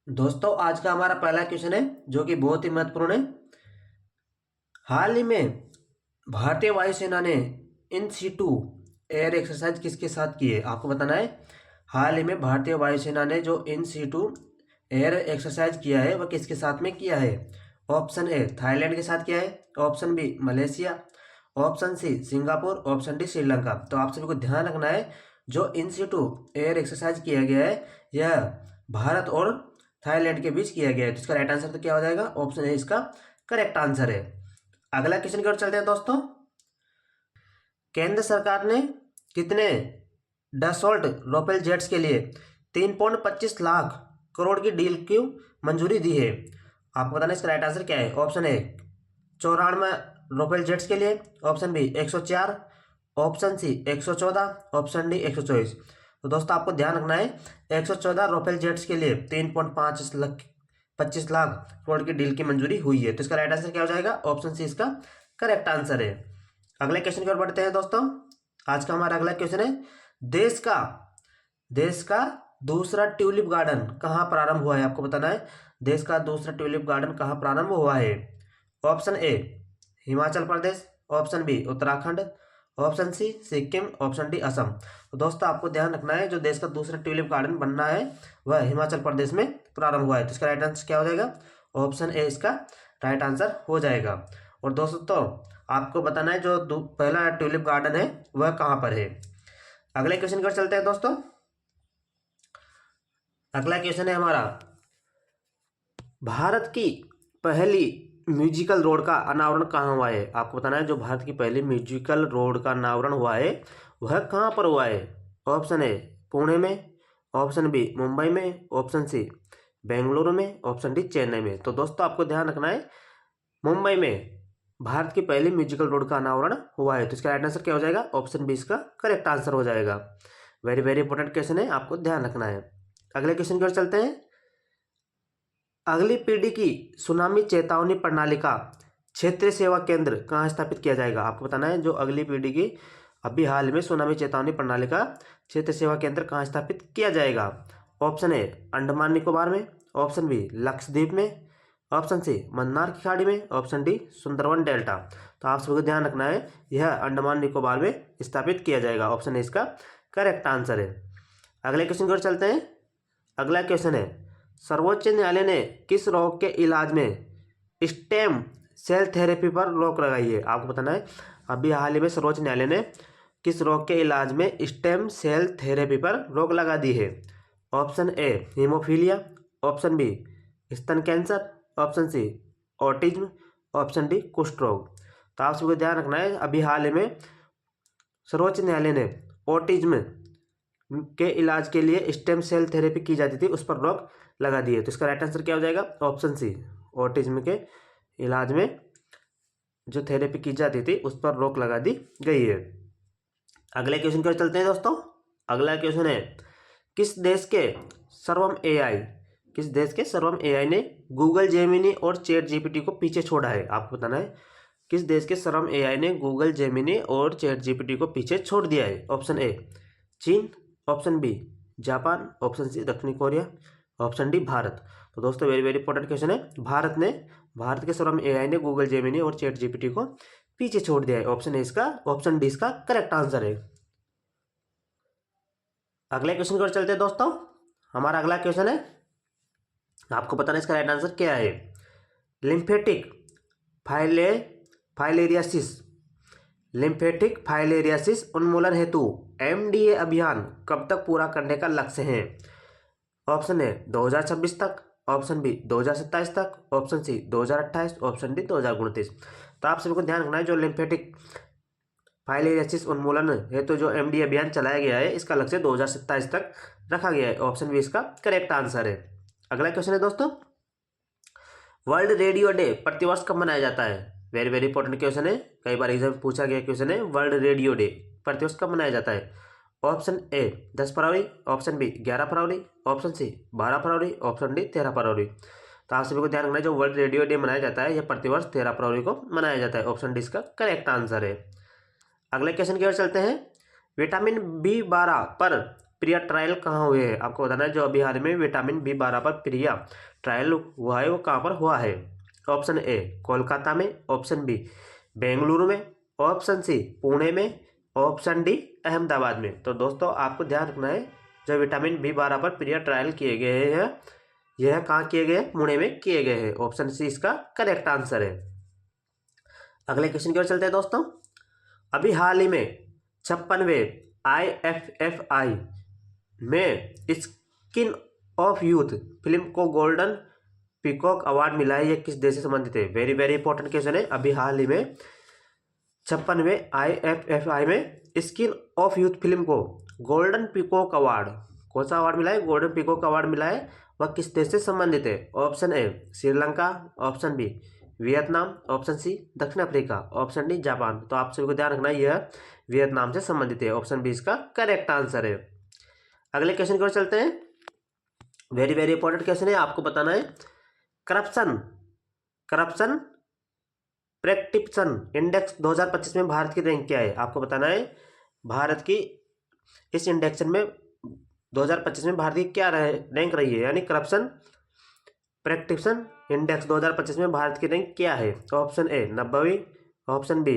दोस्तों आज का हमारा पहला क्वेश्चन है जो कि बहुत ही महत्वपूर्ण है। हाल ही में भारतीय वायुसेना ने इन सीटू एयर एक्सरसाइज किसके साथ की है, आपको बताना है। हाल ही में भारतीय वायुसेना ने जो इन सीटू एयर एक्सरसाइज किया है वह किसके साथ में किया है। ऑप्शन ए थाईलैंड के साथ किया है, option B Malaysia, option C Singapore, option D Sri Lanka. तो आप सभी को ध्यान रखना है जो इन सीटू एयर एक्सरसाइज किया गया है यह भारत और थाईलैंड के बीच किया गया है। तो इसका राइट आंसर तो क्या हो जाएगा, ऑप्शन ए इसका करेक्ट आंसर है। अगला क्वेश्चन की ओर चलते हैं दोस्तों। केंद्र सरकार ने कितने डसोल्ट राफेल जेट्स के लिए 3.25 लाख करोड़ की डील की मंजूरी दी है। आपको बताना इसका राइट आंसर क्या है। ऑप्शन ए 94 राफेल जेट्स के लिए, option B 104, option C 114, option D 124। तो दोस्तों आपको ध्यान रखना है 114 राफेल जेट्स के लिए 3.25 लाख करोड़ की डील की मंजूरी हुई है। तो इसका राइट आंसर क्या हो जाएगा, ऑप्शन सी इसका करेक्ट आंसर है। अगले क्वेश्चन की ओर बढ़ते हैं दोस्तों। आज का हमारा अगला क्वेश्चन है देश का देश का दूसरा ट्यूलिप गार्डन कहाँ प्रारंभ हुआ है। आपको बताना है देश का दूसरा ट्यूलिप गार्डन कहाँ प्रारंभ हुआ है। Option A Himachal Pradesh, option B Uttarakhand, option C Sikkim, option D Assam. तो दोस्तों आपको ध्यान रखना है जो देश का दूसरा ट्यूलिप गार्डन बनना है वह हिमाचल प्रदेश में प्रारंभ हुआ है। तो इसका राइट आंसर क्या हो जाएगा, ऑप्शन ए इसका राइट आंसर हो जाएगा। और दोस्तों आपको बताना है जो पहला ट्यूलिप गार्डन है वह कहाँ पर है। अगले क्वेश्चन की ओर चलते हैं दोस्तों। अगला क्वेश्चन है हमारा भारत की पहली म्यूजिकल रोड का अनावरण कहाँ हुआ है। आपको बताना है जो भारत की पहली म्यूजिकल रोड का अनावरण हुआ है वह कहाँ पर हुआ है। ऑप्शन ए पुणे में, ऑप्शन बी मुंबई में, ऑप्शन सी बेंगलुरु में, ऑप्शन डी चेन्नई में। तो दोस्तों आपको ध्यान रखना है मुंबई में भारत की पहली म्यूजिकल रोड का अनावरण हुआ है। तो इसका राइट आंसर क्या हो जाएगा, ऑप्शन बी इसका करेक्ट आंसर हो जाएगा। वेरी वेरी इंपॉर्टेंट क्वेश्चन है, आपको ध्यान रखना है। अगले क्वेश्चन की ओर चलते हैं। अगली पीढ़ी की सुनामी चेतावनी प्रणाली का क्षेत्रीय सेवा केंद्र कहाँ स्थापित किया जाएगा। आपको बताना है जो अगली पीढ़ी की अभी हाल में सुनामी चेतावनी प्रणाली का क्षेत्रीय सेवा केंद्र कहाँ स्थापित किया जाएगा। ऑप्शन ए अंडमान निकोबार में, ऑप्शन बी लक्षद्वीप में, ऑप्शन सी मन्नार की खाड़ी में, ऑप्शन डी सुंदरवन डेल्टा। तो आप सबको ध्यान रखना है यह अंडमान निकोबार में स्थापित किया जाएगा। ऑप्शन ए इसका करेक्ट आंसर है। अगले क्वेश्चन की ओर चलते हैं। अगला क्वेश्चन है सर्वोच्च न्यायालय ने किस रोग के इलाज में स्टेम सेल थेरेपी पर रोक लगाई है। आपको बताना है अभी हाल ही में सर्वोच्च न्यायालय ने किस रोग के इलाज में स्टेम सेल थेरेपी पर रोक लगा दी है। Option A haemophilia, option B स्तन cancer, option C autism, option D कुष्ठ रोग। तो आप सबको ध्यान रखना है अभी हाल ही में सर्वोच्च न्यायालय ने ऑटिज्म के इलाज के लिए स्टेम सेल थेरेपी की जाती थी उस पर रोक लगा दी है। तो इसका राइट आंसर क्या हो जाएगा, ऑप्शन सी ऑटिज्म के इलाज में जो थेरेपी की जाती थी उस पर रोक लगा दी गई है। अगले क्वेश्चन की ओर चलते हैं दोस्तों। अगला क्वेश्चन है किस देश के सर्वम एआई किस देश के सर्वम एआई ने गूगल जेमिनी और चैट जीपीटी को पीछे छोड़ा है। आपको बताना है किस देश के सर्वम एआई ने गूगल जेमिनी और चैट जीपीटी को पीछे छोड़ दिया है। Option A China, option B Japan, option C दक्षिण कोरिया, ऑप्शन डी भारत। तो दोस्तों वेरी वेरी इंपॉर्टेंट क्वेश्चन है। भारत के सर्वम एआई ने गूगल जेमिनी और चैट जीपीटी को पीछे छोड़ दिया है। ऑप्शन डी इसका करेक्ट आंसर है। अगले क्वेश्चन की ओर चलते हैं दोस्तों। हमारा अगला क्वेश्चन है आपको बताना इसका राइट आंसर क्या है। लिम्फेटिक फाइले फाइलेरियासिस लिम्फेटिक फाइलेरियासिस उन्मूलन हेतु एमडीए अभियान कब तक पूरा करने का लक्ष्य है। ऑप्शन ए 2026 तक, ऑप्शन बी 2027 तक, ऑप्शन सी 2028, ऑप्शन डी 2029। तो आप सभी को ध्यान रखना है जो लिम्फेटिक फाइलेरियासिस उन्मूलन हेतु जो एमडीए अभियान चलाया गया है इसका लक्ष्य 2027 तक रखा गया है। ऑप्शन बी इसका करेक्ट आंसर है। अगला क्वेश्चन है दोस्तों वर्ल्ड रेडियो डे प्रतिवर्ष कब मनाया जाता है। वेरी वेरी इंपॉर्टेंट क्वेश्चन है, कई बार एग्जाम में पूछा गया क्वेश्चन है वर्ल्ड रेडियो डे प्रतिवर्ष कब मनाया जाता है। ऑप्शन ए 10 फरवरी, ऑप्शन बी 11 फरवरी, ऑप्शन सी 12 फरवरी, ऑप्शन डी 13 फरवरी। तो आप सभी को ध्यान रखना है जो वर्ल्ड रेडियो डे मनाया जाता है यह प्रतिवर्ष 13 फरवरी को मनाया जाता है। ऑप्शन डी इसका करेक्ट आंसर है। अगले क्वेश्चन की ओर चलते हैं। विटामिन बी 12 पर पीरियड ट्रायल कहाँ हुए हैं? आपको बताना है जो अभी हाल में विटामिन B12 पर पीरियड ट्रायल हुआ है वो कहाँ पर हुआ है? ऑप्शन ए कोलकाता में, ऑप्शन बी बेंगलुरु में, ऑप्शन सी पुणे में, ऑप्शन डी अहमदाबाद में। तो दोस्तों आपको ध्यान रखना है जो विटामिन B12 पर पीरियड ट्रायल किए गए हैं यह कहाँ किए गए? पुणे में किए गए हैं। ऑप्शन सी इसका करेक्ट आंसर है। अगले क्वेश्चन की ओर चलते हैं दोस्तों। अभी हाल ही में 56वें IFFI में स्किन ऑफ यूथ फिल्म को गोल्डन पीकॉक अवार्ड मिला है, यह किस देश से संबंधित है? वेरी वेरी इंपॉर्टेंट क्वेश्चन है। अभी हाल ही में 56वें IFFI में स्किन ऑफ यूथ फिल्म को गोल्डन पीकॉक अवार्ड, कौन सा अवार्ड मिला है? गोल्डन पीकॉक अवार्ड मिला है, वह किस देश से संबंधित है? Option A Sri Lanka, option B Vietnam, option C दक्षिण अफ्रीका, ऑप्शन डी जापान। तो आप सभी को ध्यान रखना है यह वियतनाम से संबंधित है। ऑप्शन बी इसका करेक्ट आंसर है। अगले क्वेश्चन की ओर चलते हैं। वेरी वेरी इंपॉर्टेंट क्वेश्चन है, आपको बताना है करप्शन प्रेक्टिप्शन इंडेक्स 2025 में भारत की रैंक क्या है? आपको बताना है भारत की इस इंडेक्शन में 2025 में भारत की क्या रैंक रही है, यानी करप्शन प्रेक्टिप्शन इंडेक्स 2025 में भारत की रैंक क्या है? ऑप्शन ए 90वीं, ऑप्शन बी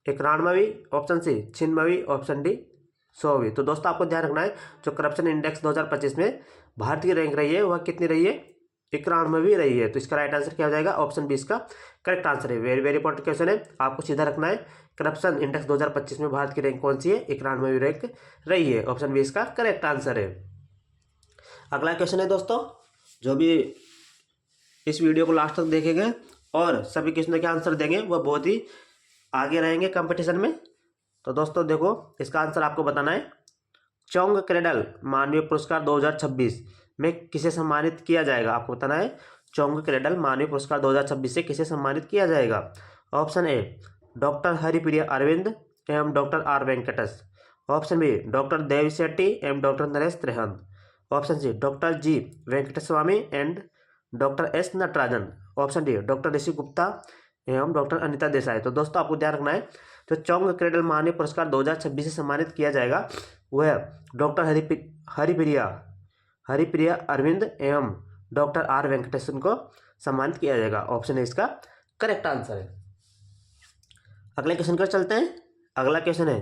91वीं, ऑप्शन सी 96वीं, ऑप्शन डी 100वीं। तो दोस्तों आपको ध्यान रखना है जो करप्शन इंडेक्स 2025 में भारत की रैंक रही है वह कितनी रही है? 91वीं रही है। तो इसका राइट आंसर क्या हो जाएगा? ऑप्शन बी इसका करेक्ट आंसर है। वेरी वेरी इंपॉर्टेंट क्वेश्चन है, आपको सीधा रखना है करप्शन इंडेक्स 2025 में भारत की रैंक कौन सी है? 91वीं रैंक रही है। ऑप्शन बी इसका करेक्ट आंसर है। अगला क्वेश्चन है दोस्तों, जो भी इस वीडियो को लास्ट तक देखेंगे और सभी क्वेश्चनों के आंसर देंगे वह बहुत ही आगे रहेंगे कंपटीशन में। तो दोस्तों देखो इसका आंसर आपको बताना है चोंग क्रेडल मानवीय पुरस्कार 2026 में किसे सम्मानित किया जाएगा? आपको बताना है चोंग क्रेडल मानवीय पुरस्कार 2026 से किसे सम्मानित किया जाएगा? Option A doctor Haripriya Aravind एवं doctor R Venkatesh, option B doctor Dev Shetty एवं doctor Naresh Trehan, option C doctor G Venkatesh Swamy and doctor S Natarajan, option D doctor Rishi Gupta एवं डॉक्टर अनिता देसाई। तो दोस्तों आपको ध्यान रखना है जो चोंग क्रेडल मानवीय पुरस्कार 2026 से सम्मानित किया जाएगा वह डॉक्टर हरिप्रिया अरविंद एवं डॉक्टर आर वेंकटेशन को सम्मानित किया जाएगा। ऑप्शन है इसका करेक्ट आंसर है। अगले क्वेश्चन पर चलते हैं। अगला क्वेश्चन है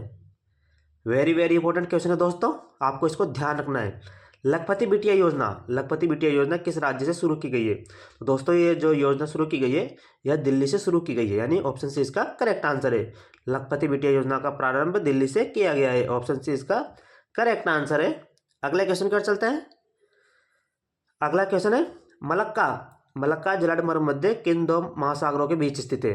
वेरी वेरी इंपॉर्टेंट क्वेश्चन है दोस्तों, आपको इसको ध्यान रखना है। लखपति बिटिया योजना किस राज्य से शुरू की गई है? तो दोस्तों ये जो योजना शुरू की गई है यह दिल्ली से शुरू की गई है, यानी ऑप्शन सी इसका करेक्ट आंसर है। लखपति बिटिया योजना का प्रारंभ दिल्ली से किया गया है। ऑप्शन सी इसका करेक्ट आंसर है। अगले क्वेश्चन पर चलते हैं। अगला क्वेश्चन है मलक्का जलमर्ग मध्य किन दो महासागरों के बीच स्थित है?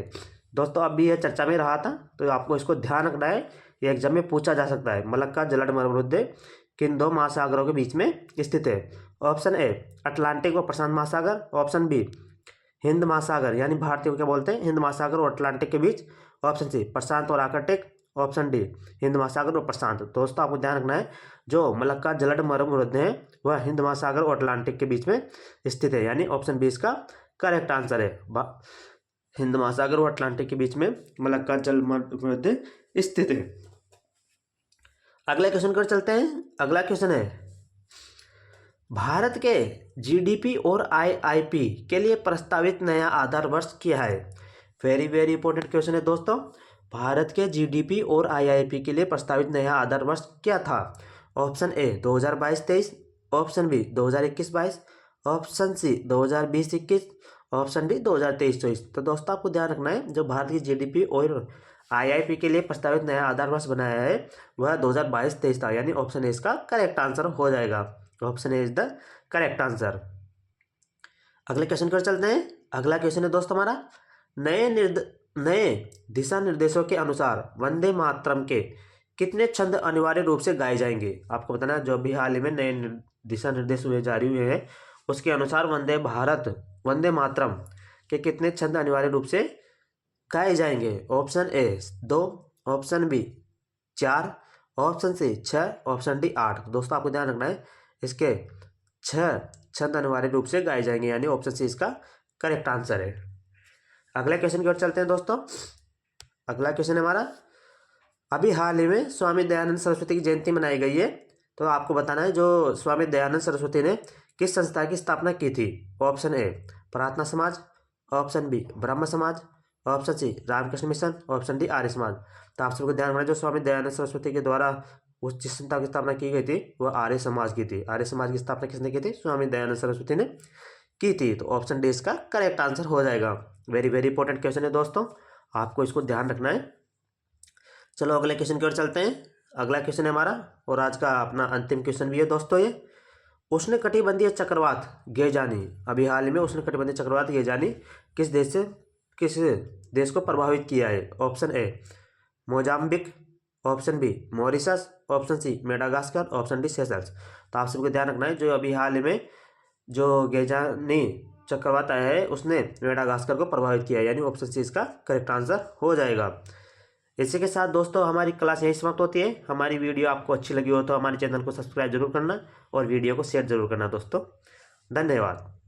दोस्तों अभी यह चर्चा में रहा था तो आपको इसको ध्यान रखना है, ये एग्जाम में पूछा जा सकता है। मलक्का जलमर्ग मध्य किन दो महासागरों के बीच में स्थित है? ऑप्शन ए अटलांटिक व प्रशांत महासागर, ऑप्शन बी हिंद महासागर यानी भारतीय को क्या बोलते हैं हिंद महासागर और अटलांटिक के बीच, ऑप्शन सी प्रशांत और आर्कटिक, ऑप्शन डी हिंद महासागर और प्रशांत। दोस्तों आपको ध्यान रखना है जो मलक्का जलमर्ग है वह हिंद महासागर और अटलांटिक के बीच में स्थित है, यानी ऑप्शन बी इसका करेक्ट आंसर है। हिंद महासागर और अटलांटिक के बीच में मलक्का जलमर्ग स्थित है। अगले क्वेश्चन पर चलते हैं। अगला क्वेश्चन है भारत के जीडीपी और आईआईपी के लिए प्रस्तावित नया आधार वर्ष क्या है? वेरी वेरी इंपॉर्टेंट क्वेश्चन है दोस्तों। भारत के जीडीपी और आईआईपी के लिए प्रस्तावित नया आधार वर्ष क्या था? Option A 2022-23, option B 2021-22, option C 2020-21, option D 2023-24। तो दोस्तों आपको ध्यान रखना है जो भारत की जीडीपी और आईआईपी के लिए प्रस्तावित नया आधार वर्ष बनाया है वह 2022-23 था, यानी ऑप्शन ए इसका करेक्ट आंसर हो जाएगा। Option A is the correct answer. अगले क्वेश्चन पर चलते हैं। अगला क्वेश्चन है दोस्तों हमारा नए दिशा निर्देशों के अनुसार वंदे मातरम के कितने छंद अनिवार्य रूप से गाए जाएंगे? आपको बताना है जो भी हाल ही में नए दिशा निर्देश हुए जारी हुए हैं उसके अनुसार वंदे मातरम के कितने छंद अनिवार्य रूप से गाए जाएंगे? Option A 2, option B 4, option C 6, option D 8। दोस्तों आपको ध्यान रखना है इसके 6 छंद अनिवार्य रूप से गाए जाएंगे, यानी ऑप्शन सी इसका करेक्ट आंसर है। अगले क्वेश्चन की ओर चलते हैं दोस्तों। अगला क्वेश्चन है हमारा अभी हाल ही में स्वामी दयानंद सरस्वती की जयंती मनाई गई है, तो आपको बताना है जो स्वामी दयानंद सरस्वती ने किस संस्था की स्थापना की थी। ऑप्शन ए प्रार्थना समाज, option B Brahmo Samaj, option C Ramakrishna mission, option D Arya Samaj. तो आप सबको ध्यान रखना, जो स्वामी दयानंद सरस्वती के द्वारा उस जिस संस्था की स्थापना की गई थी वह आर्य समाज की थी। आर्य समाज की स्थापना किसने की थी? स्वामी दयानंद सरस्वती ने की थी। तो ऑप्शन डी इसका करेक्ट आंसर हो जाएगा। वेरी वेरी इंपॉर्टेंट क्वेश्चन है दोस्तों, आपको इसको ध्यान रखना है। चलो अगले क्वेश्चन की ओर चलते हैं। अगला क्वेश्चन है हमारा और आज का अपना अंतिम क्वेश्चन भी है दोस्तों ये। उष्णकटिबंधीय चक्रवात गेजानी, अभी हाल ही में उष्णकटिबंधीय चक्रवात गेजानी किस देश को प्रभावित किया है? Option A Mozambique, option B Mauritius, option C Madagascar, option D Seychelles. तो आप सबको ध्यान रखना है, जो अभी हाल ही में जो गेजानी चक्रवात आया है उसने मेडागास्कर को प्रभावित किया है, यानी ऑप्शन सी इसका करेक्ट आंसर हो जाएगा। इसी के साथ दोस्तों हमारी क्लास यहीं समाप्त होती है। हमारी वीडियो आपको अच्छी लगी हो तो हमारे चैनल को सब्सक्राइब जरूर करना और वीडियो को शेयर जरूर करना दोस्तों। धन्यवाद।